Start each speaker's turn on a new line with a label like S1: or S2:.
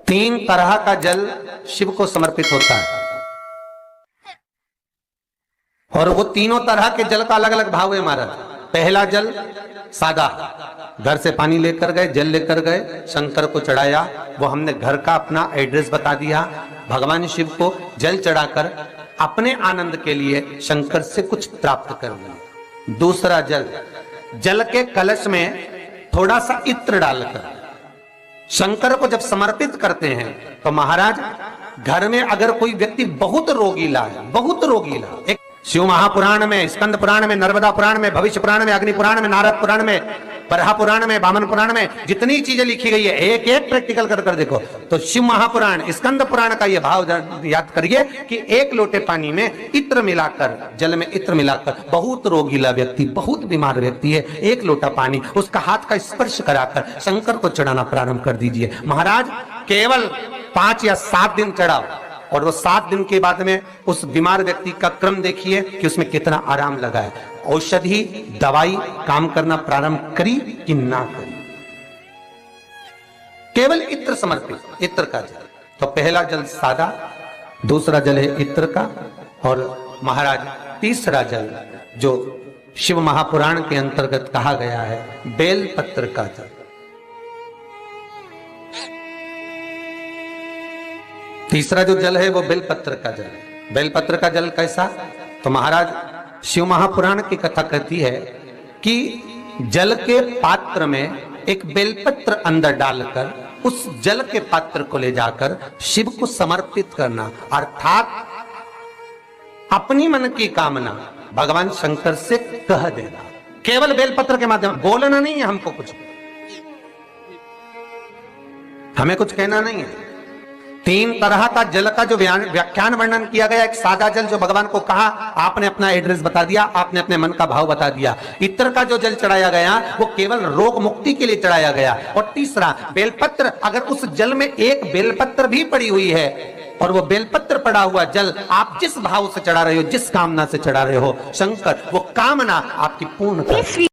S1: तीन तरह का जल शिव को समर्पित होता है और वो तीनों तरह के जल का अलग अलग भाव है महाराज। पहला जल सादा, घर से पानी लेकर गए, जल लेकर गए, शंकर को चढ़ाया, वो हमने घर का अपना एड्रेस बता दिया, भगवान शिव को जल चढ़ाकर अपने आनंद के लिए शंकर से कुछ प्राप्त कर लिया। दूसरा जल, जल के कलश में थोड़ा सा इत्र डालकर शंकर को जब समर्पित करते हैं तो महाराज घर में अगर कोई व्यक्ति बहुत रोगीला है, बहुत रोगीला, एक शिव महापुराण में, स्कंद पुराण में, नर्मदा पुराण में, भविष्य पुराण में, अग्नि पुराण में, नारद पुराण में, बरहा पुराण में, वामन पुराण में जितनी चीजें लिखी गई है एक एक प्रैक्टिकल कर देखो तो शिव महापुराण, स्कंद पुराण का यह भाव याद करिए कि एक लोटे पानी में इत्र मिलाकर, जल में इत्र मिलाकर, बहुत रोगीला व्यक्ति, बहुत बीमार व्यक्ति है, एक लोटा पानी उसका हाथ का स्पर्श कराकर शंकर को चढ़ाना प्रारंभ कर दीजिए। महाराज केवल 5 या 7 दिन चढ़ाओ और वो 7 दिन के बाद में उस बीमार व्यक्ति का क्रम देखिए कि उसमें कितना आराम लगा है। औषधि दवाई काम करना प्रारंभ करी कि ना करी। केवल इत्र समर्पित, इत्र का जल। तो पहला जल सादा, दूसरा जल है इत्र का, और महाराज तीसरा जल जो शिव महापुराण के अंतर्गत कहा गया है बेलपत्र का जल। तीसरा जो जल है वो बेलपत्र का जल। बेलपत्र का जल कैसा? तो महाराज शिव महापुराण की कथा कहती है कि जल के पात्र में एक बेलपत्र अंदर डालकर उस जल के पात्र को ले जाकर शिव को समर्पित करना, अर्थात अपनी मन की कामना भगवान शंकर से कह देना, केवल बेलपत्र के माध्यम। बोलना नहीं है हमको, कुछ हमें कुछ कहना नहीं है। 3 तरह का जल का जो व्याख्यान वर्णन किया गया, एक सादा जल जो भगवान को कहा, आपने अपना एड्रेस बता दिया, आपने अपने मन का भाव बता दिया। इत्र का जो जल चढ़ाया गया वो केवल रोग मुक्ति के लिए चढ़ाया गया। और तीसरा बेलपत्र, अगर उस जल में एक बेलपत्र भी पड़ी हुई है और वो बेलपत्र पड़ा हुआ जल आप जिस भाव से चढ़ा रहे हो, जिस कामना से चढ़ा रहे हो, शंकर वो कामना आपकी पूर्ण कर